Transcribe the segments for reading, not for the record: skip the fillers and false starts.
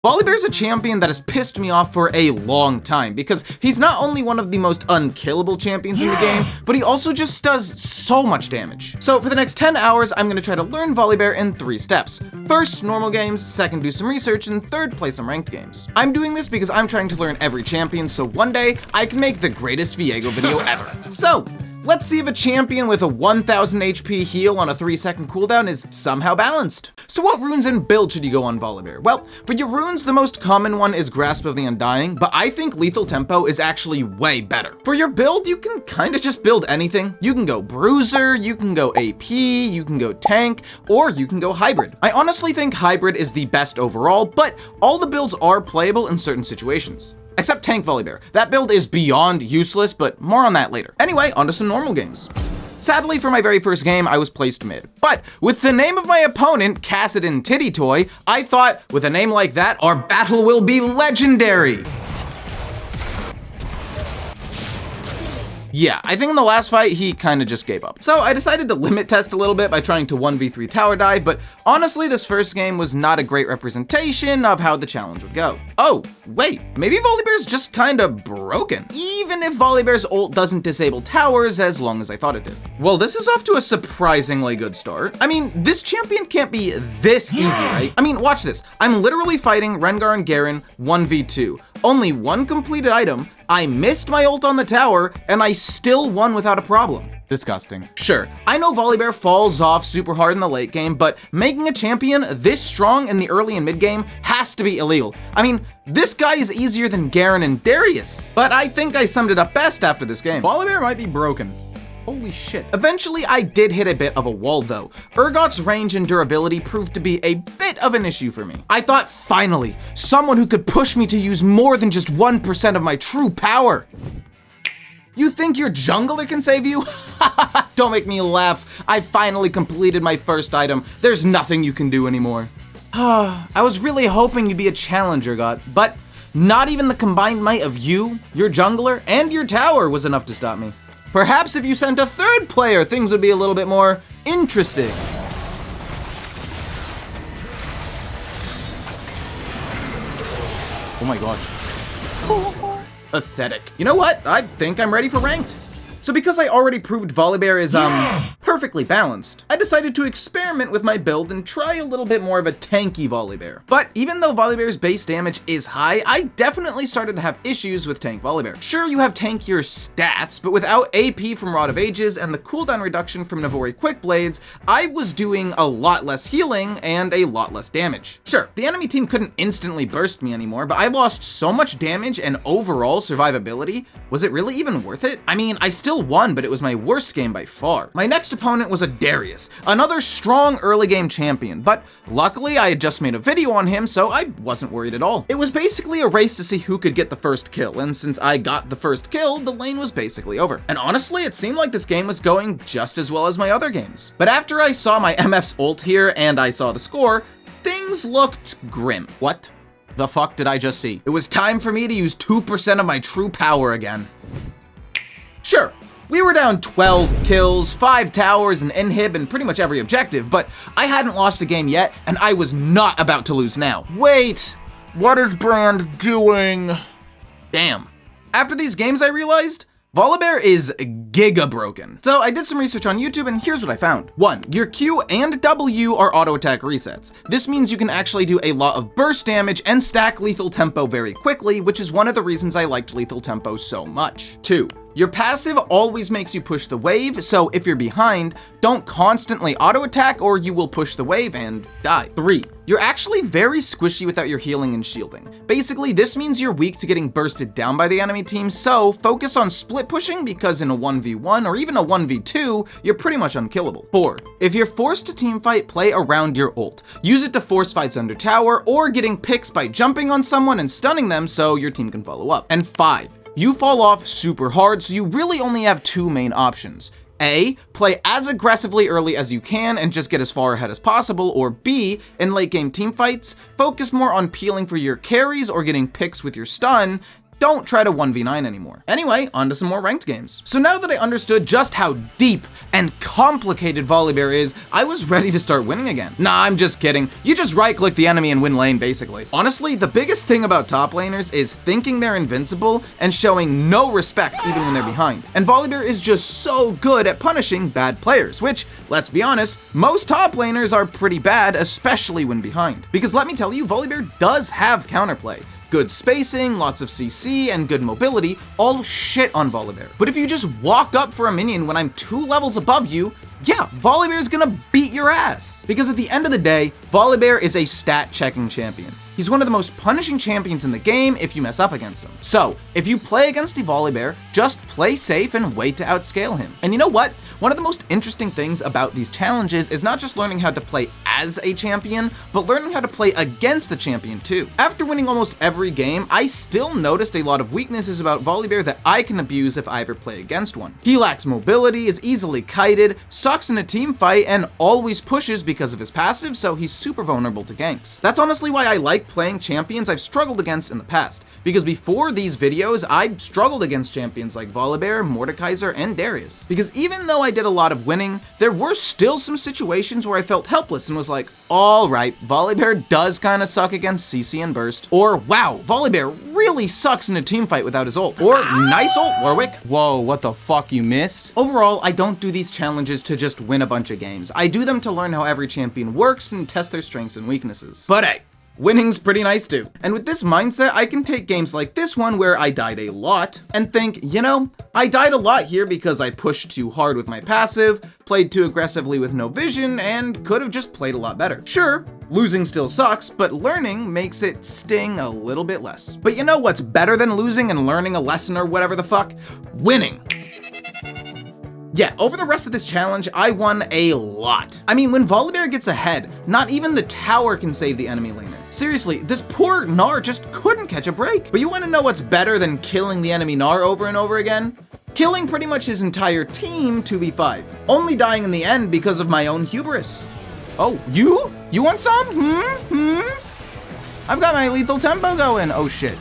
Volibear's a champion that has pissed me off for a long time because he's not only one of the most unkillable champions in the game, but he also just does so much damage. So for the next 10 hours, I'm gonna try to learn Volibear in 3 steps. First, normal games, second, do some research, and third, play some ranked games. I'm doing this because I'm trying to learn every champion so one day I can make the greatest Viego video ever. So, let's see if a champion with a 1000 HP heal on a 3-second cooldown is somehow balanced. So what runes and build should you go on Volibear? Well, for your runes, the most common one is Grasp of the Undying, but I think Lethal Tempo is actually way better. For your build, you can kinda just build anything. You can go Bruiser, you can go AP, you can go Tank, or you can go Hybrid. I honestly think Hybrid is the best overall, but all the builds are playable in certain situations. Except Tank Volibear. That build is beyond useless, but more on that later. Anyway, onto some normal games. Sadly, for my very first game, I was placed mid. But with the name of my opponent, Cassidin Titty Toy, I thought, with a name like that, our battle will be legendary. Yeah, I think in the last fight, he kinda just gave up. So I decided to limit test a little bit by trying to 1v3 tower dive, but honestly, this first game was not a great representation of how the challenge would go. Oh, wait, maybe Volibear's just kinda broken. Even if Volibear's ult doesn't disable towers as long as I thought it did. Well, this is off to a surprisingly good start. I mean, this champion can't be this easy, right? I mean, watch this. I'm literally fighting Rengar and Garen 1v2. Only one completed item, I missed my ult on the tower, and I still won without a problem. Disgusting. Sure, I know Volibear falls off super hard in the late game, but making a champion this strong in the early and mid game has to be illegal. I mean, this guy is easier than Garen and Darius. But I think I summed it up best after this game. Volibear might be broken. Holy shit. Eventually, I did hit a bit of a wall though. Urgot's range and durability proved to be a bit of an issue for me. I thought finally, someone who could push me to use more than just 1% of my true power. You think your jungler can save you? Don't make me laugh. I finally completed my first item. There's nothing you can do anymore. I was really hoping you'd be a challenger, Urgot, but not even the combined might of you, your jungler, and your tower was enough to stop me. Perhaps if you sent a third player, things would be a little bit more interesting. Oh my gosh. Pathetic. You know what? I think I'm ready for ranked. So because I already proved Volibear is, perfectly balanced, I decided to experiment with my build and try a little bit more of a tanky Volibear. But even though Volibear's base damage is high, I definitely started to have issues with tank Volibear. Sure, you have tankier stats, but without AP from Rod of Ages and the cooldown reduction from Navori Quick Blades, I was doing a lot less healing and a lot less damage. Sure, the enemy team couldn't instantly burst me anymore, but I lost so much damage and overall survivability. Was it really even worth it? I mean, I still won, but it was my worst game by far. My next opponent was a Darius, another strong early game champion, but luckily I had just made a video on him, so I wasn't worried at all. It was basically a race to see who could get the first kill, and since I got the first kill, the lane was basically over. And honestly, it seemed like this game was going just as well as my other games. But after I saw my MF's ult here and I saw the score, things looked grim. What the fuck did I just see? It was time for me to use 2% of my true power again. Sure, we were down 12 kills, 5 towers, an inhib, and pretty much every objective, but I hadn't lost a game yet, and I was not about to lose now. Wait, what is Brand doing? Damn. After these games, I realized Volibear is giga broken. So I did some research on YouTube and here's what I found. 1. Your Q and W are auto attack resets. This means you can actually do a lot of burst damage and stack lethal tempo very quickly, which is one of the reasons I liked lethal tempo so much. 2. Your passive always makes you push the wave, so if you're behind, don't constantly auto attack or you will push the wave and die. 3. You're actually very squishy without your healing and shielding. Basically, this means you're weak to getting bursted down by the enemy team, so focus on split pushing because in a 1v1 or even a 1v2, you're pretty much unkillable. 4. If you're forced to teamfight, play around your ult. Use it to force fights under tower or getting picks by jumping on someone and stunning them so your team can follow up. And 5. You fall off super hard, so you really only have 2 main options. A, play as aggressively early as you can and just get as far ahead as possible, or B, in late game teamfights, focus more on peeling for your carries or getting picks with your stun, don't try to 1v9 anymore. Anyway, on to some more ranked games. So now that I understood just how deep and complicated Volibear is, I was ready to start winning again. Nah, I'm just kidding. You just right-click the enemy and win lane, basically. Honestly, the biggest thing about top laners is thinking they're invincible and showing no respect even when they're behind. And Volibear is just so good at punishing bad players, which, let's be honest, most top laners are pretty bad, especially when behind. Because let me tell you, Volibear does have counterplay. Good spacing, lots of CC, and good mobility, all shit on Volibear. But if you just walk up for a minion when I'm 2 levels above you, yeah, Volibear is gonna beat your ass. Because at the end of the day, Volibear is a stat-checking champion. He's one of the most punishing champions in the game if you mess up against him. So, if you play against a Volibear, just play safe and wait to outscale him. And you know what? One of the most interesting things about these challenges is not just learning how to play as a champion, but learning how to play against the champion too. After winning almost every game, I still noticed a lot of weaknesses about Volibear that I can abuse if I ever play against one. He lacks mobility, is easily kited, sucks in a team fight, and always pushes because of his passive, so he's super vulnerable to ganks. That's honestly why I like playing champions I've struggled against in the past, because before these videos, I struggled against champions like Volibear, Mordekaiser, and Darius. Because even though I did a lot of winning, there were still some situations where I felt helpless and was like, alright, Volibear does kinda suck against CC and Burst, or wow, Volibear really sucks in a team fight without his ult, or nice ult, Warwick. Whoa, what the fuck, you missed? Overall, I don't do these challenges to just win a bunch of games. I do them to learn how every champion works and test their strengths and weaknesses. But hey, winning's pretty nice too. And with this mindset, I can take games like this one where I died a lot and think, you know, I died a lot here because I pushed too hard with my passive, played too aggressively with no vision, and could have just played a lot better. Sure, losing still sucks, but learning makes it sting a little bit less. But you know what's better than losing and learning a lesson or whatever the fuck? Winning. Yeah, over the rest of this challenge, I won a lot. I mean, when Volibear gets ahead, not even the tower can save the enemy laner. Seriously, this poor Gnar just couldn't catch a break. But you wanna know what's better than killing the enemy Gnar over and over again? Killing pretty much his entire team 2v5. Only dying in the end because of my own hubris. Oh, you? You want some? I've got my lethal tempo going. Oh shit.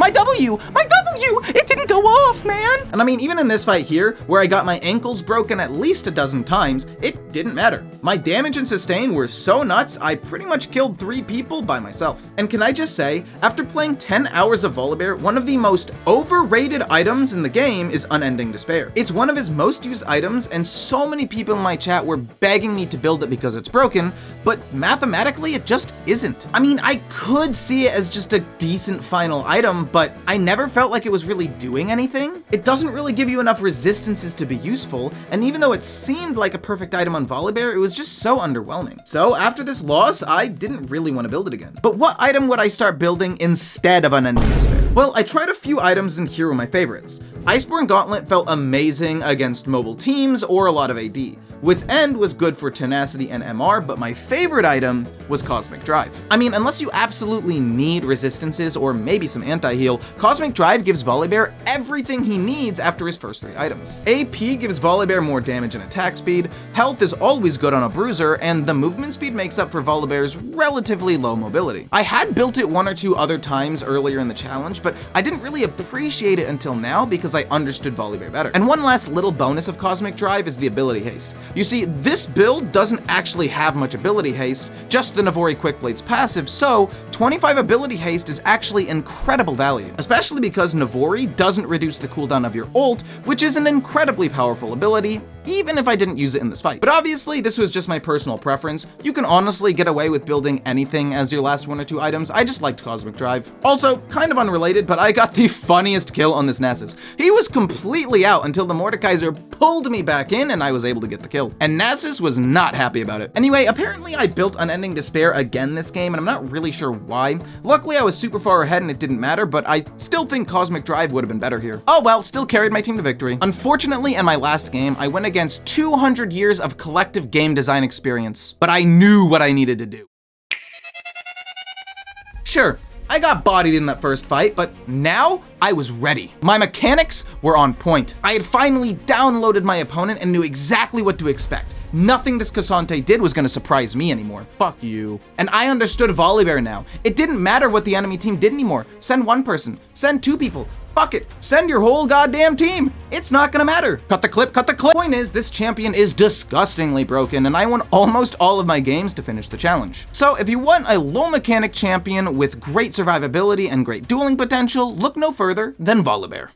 My W! It didn't go off, man! And I mean, even in this fight here, where I got my ankles broken at least a dozen times, it didn't matter. My damage and sustain were so nuts, I pretty much killed 3 people by myself. And can I just say, after playing 10 hours of Volibear, one of the most overrated items in the game is Unending Despair. It's one of his most used items, and so many people in my chat were begging me to build it because it's broken, but mathematically, it just isn't. I mean, I could see it as just a decent final item, but I never felt like it was really doing anything. It doesn't really give you enough resistances to be useful, and even though it seemed like a perfect item on Volibear, it was just so underwhelming. So after this loss, I didn't really want to build it again. But what item would I start building instead of Unending Despair? Well, I tried a few items and here were my favorites. Iceborne Gauntlet felt amazing against mobile teams or a lot of AD. Wit's End was good for tenacity and MR, but my favorite item was Cosmic Drive. I mean, unless you absolutely need resistances or maybe some anti-heal, Cosmic Drive gives Volibear everything he needs after his first 3 items. AP gives Volibear more damage and attack speed, health is always good on a bruiser, and the movement speed makes up for Volibear's relatively low mobility. I had built it 1 or 2 other times earlier in the challenge, but I didn't really appreciate it until now because I understood Volibear better. And one last little bonus of Cosmic Drive is the ability haste. You see, this build doesn't actually have much ability haste, just the Navori Quickblade's passive, so 25 ability haste is actually incredible value, especially because Navori doesn't reduce the cooldown of your ult, which is an incredibly powerful ability, even if I didn't use it in this fight. But obviously, this was just my personal preference. You can honestly get away with building anything as your last 1 or 2 items. I just liked Cosmic Drive. Also, kind of unrelated, but I got the funniest kill on this Nasus. He was completely out until the Mordekaiser pulled me back in and I was able to get the kill. And Nasus was not happy about it. Anyway, apparently I built Unending Despair again this game, and I'm not really sure why. Luckily, I was super far ahead and it didn't matter, but I still think Cosmic Drive would have been better here. Oh well, still carried my team to victory. Unfortunately, in my last game, I went against 200 years of collective game design experience, but I knew what I needed to do. Sure, I got bodied in that first fight, but now I was ready. My mechanics were on point. I had finally downloaded my opponent and knew exactly what to expect. Nothing this Cassante did was gonna surprise me anymore. Fuck you. And I understood Volibear now. It didn't matter what the enemy team did anymore. Send one person, send two people. Fuck it, send your whole goddamn team. It's not gonna matter. Cut the clip, cut the clip. Point is, this champion is disgustingly broken, and I won almost all of my games to finish the challenge. So if you want a low mechanic champion with great survivability and great dueling potential, look no further than Volibear.